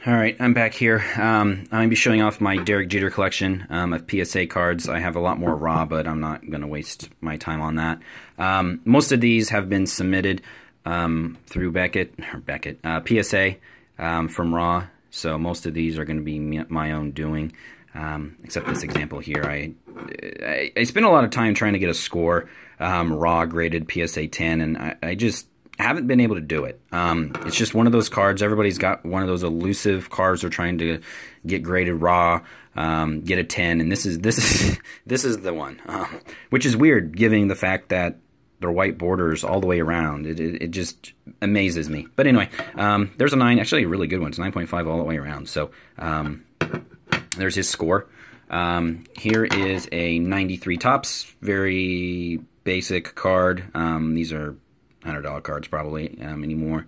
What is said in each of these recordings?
Alright, I'm back here. I'm going to be showing off my Derek Jeter collection of PSA cards. I have a lot more raw, but I'm not going to waste my time on that. Most of these have been submitted through Beckett, PSA from raw, so most of these are going to be my own doing, except this example here. I spent a lot of time trying to get a score, raw graded PSA 10, and I just haven't been able to do it. It's just one of those cards. Everybody's got one of those elusive cards they're trying to get graded raw, get a 10, and this is the one, which is weird, given the fact that they're white borders all the way around. It just amazes me. But anyway, there's a 9, actually a really good one. It's 9.5 all the way around. So there's his score. Here is a 93 Topps, very basic card. These are $100 cards probably anymore.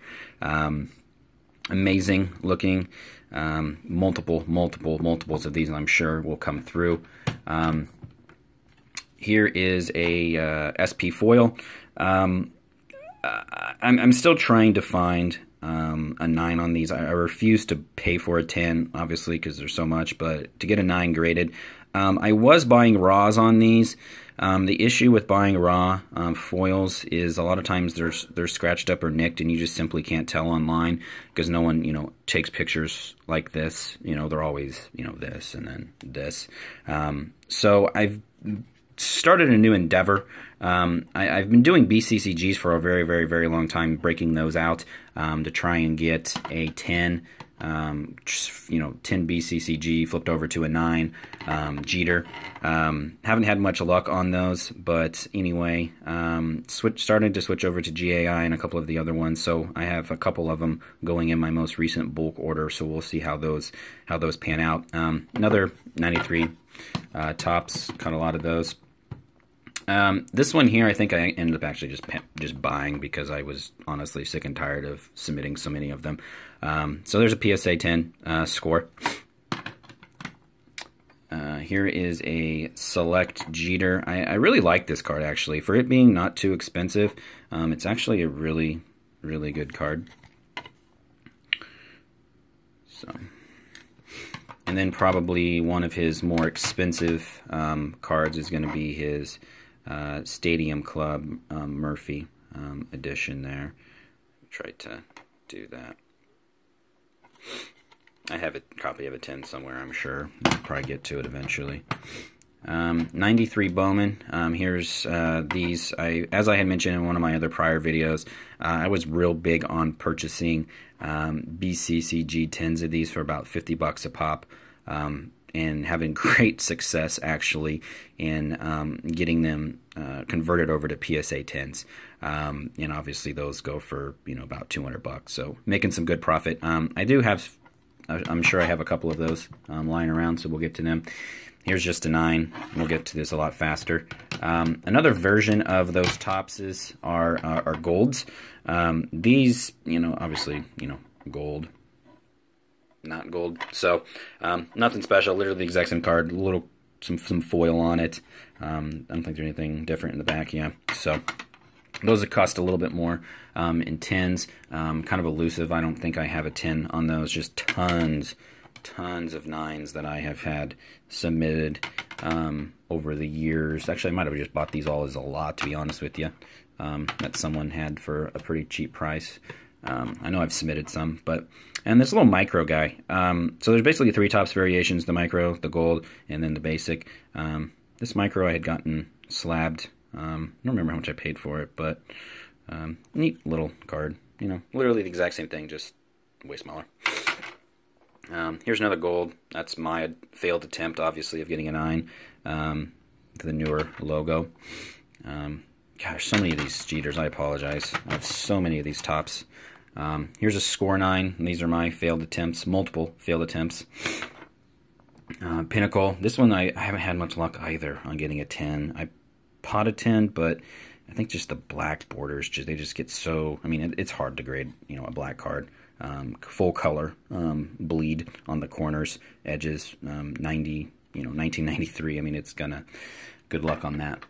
Amazing looking. Multiples of these, I'm sure, will come through. Here is a SP foil. I'm still trying to find a 9 on these. I refuse to pay for a 10, obviously, because there's so much, but to get a 9 graded. I was buying raws on these. The issue with buying raw foils is a lot of times they're scratched up or nicked, and you just simply can't tell online because no one, takes pictures like this. They're always, this and then this. So I've started a new endeavor. I've been doing BCCGs for a very, very, very long time, breaking those out to try and get a 10. 10 BCCG flipped over to a 9 Jeter. Haven't had much luck on those, but anyway, started to switch over to GAI and a couple of the other ones. So I have a couple of them going in my most recent bulk order. So we'll see how those pan out. Another 93 Topps, caught a lot of those. This one here, I think I ended up actually just buying because I was honestly sick and tired of submitting so many of them. So there's a PSA 10 score. Here is a Select Jeter. I really like this card, actually. For it being not too expensive, it's actually a really, really good card. So, and then probably one of his more expensive cards is going to be his Stadium Club Murphy edition there. Try to do that. I have a copy of a 10 somewhere, I'm sure. I'll probably get to it eventually. 93 Bowman. Here's these. As I had mentioned in one of my other prior videos, I was real big on purchasing BCCG 10s of these for about $50 a pop. And having great success actually in getting them converted over to PSA 10s, and obviously those go for about $200. So making some good profit. I do have, I'm sure I have a couple of those lying around, so we'll get to them. Here's just a 9. We'll get to this a lot faster. Another version of those Toppses are golds. These, obviously, gold. Not gold, so nothing special. Literally the exact same card. Some foil on it. I don't think there's anything different in the back. Yeah, so those would cost a little bit more in 10s. Kind of elusive. I don't think I have a 10 on those. Just tons of 9s that I have had submitted over the years. Actually, I might have just bought these all as a lot, to be honest with you. That someone had for a pretty cheap price. I know I've submitted some, and this little micro guy. So there's basically 3 Topps variations: the micro, the gold, and then the basic. This micro I had gotten slabbed. I don't remember how much I paid for it, but neat little card. Literally the exact same thing, just way smaller. Here's another gold. That's my failed attempt, obviously, of getting a 9. The newer logo. Gosh, so many of these Jeters. I apologize. I have so many of these Topps. Here's a score 9. And these are my failed attempts, multiple failed attempts. Pinnacle. This one I haven't had much luck either on getting a 10. I pot a 10, but I think just the black borders, they just get so. I mean, it's hard to grade, a black card. Full color, bleed on the corners, edges. 1993. I mean, it's gonna. Good luck on that.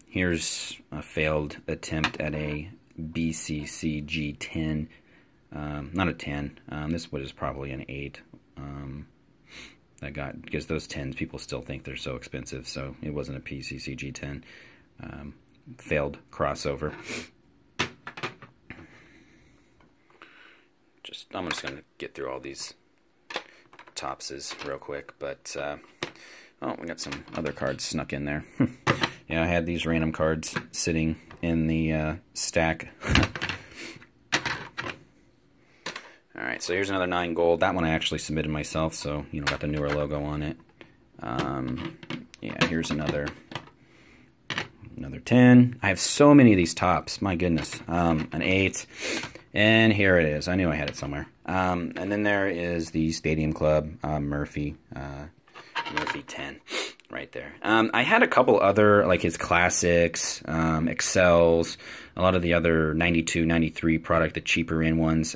Here's a failed attempt at a BCCG 10 not a 10. This was probably an 8. Because those 10s, people still think they're so expensive, so it wasn't a PCCG 10. Failed crossover. I'm just going to get through all these Topps real quick, but oh, we got some other cards snuck in there. Yeah, I had these random cards sitting in the stack. Alright, so here's another 9 gold. That one I actually submitted myself, so, you know, got the newer logo on it. Yeah, here's another 10. I have so many of these Topps, my goodness. An 8, and here it is. I knew I had it somewhere. And then there is the Stadium Club Murphy 10 right there. I had a couple other, like his classics, Excels, a lot of the other 92, 93 product, the cheaper end ones.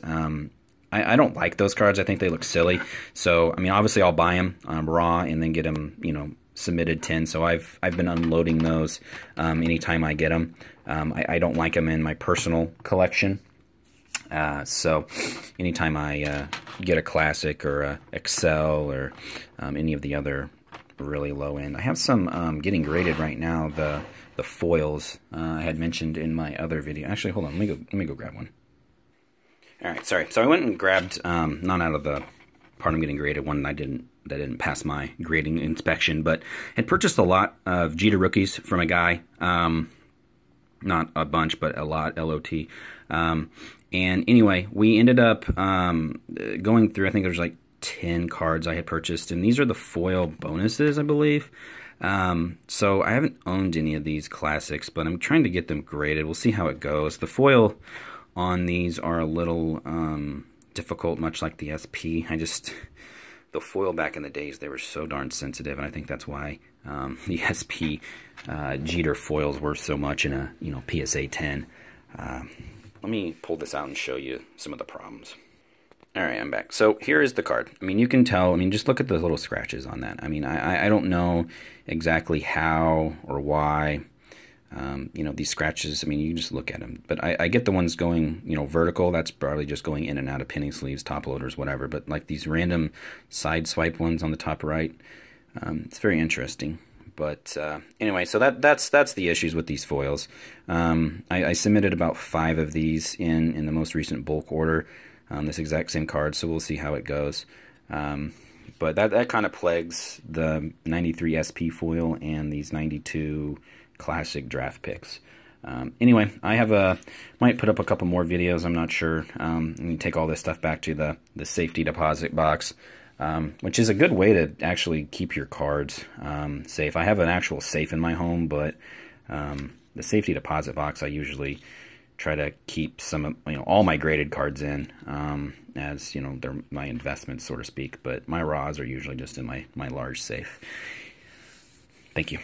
I don't like those cards. I think they look silly. So, I mean, obviously I'll buy them raw and then get them, you know, submitted 10. So I've been unloading those anytime I get them. I don't like them in my personal collection. So anytime I get a classic or a Excel or any of the other really low end. I have some getting graded right now, the foils I had mentioned in my other video. Actually, hold on, let me go grab one. Alright, sorry. So I went and grabbed, not out of the part I'm getting graded, one that didn't pass my grading inspection, but had purchased a lot of Jeter rookies from a guy. Not a bunch, but a lot, L-O-T. And anyway, we ended up going through, I think there's like 10 cards I had purchased, and these are the foil bonuses, I believe. So I haven't owned any of these classics, but I'm trying to get them graded. We'll see how it goes. The foil on these are a little difficult, much like the SP. The foil back in the days, they were so darn sensitive, and I think that's why the SP Jeter foils were so much in a, you know, PSA 10. Let me pull this out and show you some of the problems. Alright, I'm back. So here is the card. I mean, you can tell, I mean, just look at the little scratches on that. I mean, I don't know exactly how or why, you know, these scratches, I mean, you can just look at them. But I get the ones going, you know, vertical. That's probably just going in and out of pinning sleeves, top loaders, whatever. But like these random side swipe ones on the top right, it's very interesting. But anyway, so that's the issues with these foils. I submitted about 5 of these in the most recent bulk order, this exact same card, so we'll see how it goes. But that kind of plagues the 93 SP foil and these 92 classic draft picks. Anyway, I might put up a couple more videos, I'm not sure. And take all this stuff back to the safety deposit box. Which is a good way to actually keep your cards safe. I have an actual safe in my home, but the safety deposit box I usually try to keep some of, you know, all my graded cards in, as, you know, they're my investments, so to speak. But my raws are usually just in my large safe. Thank you.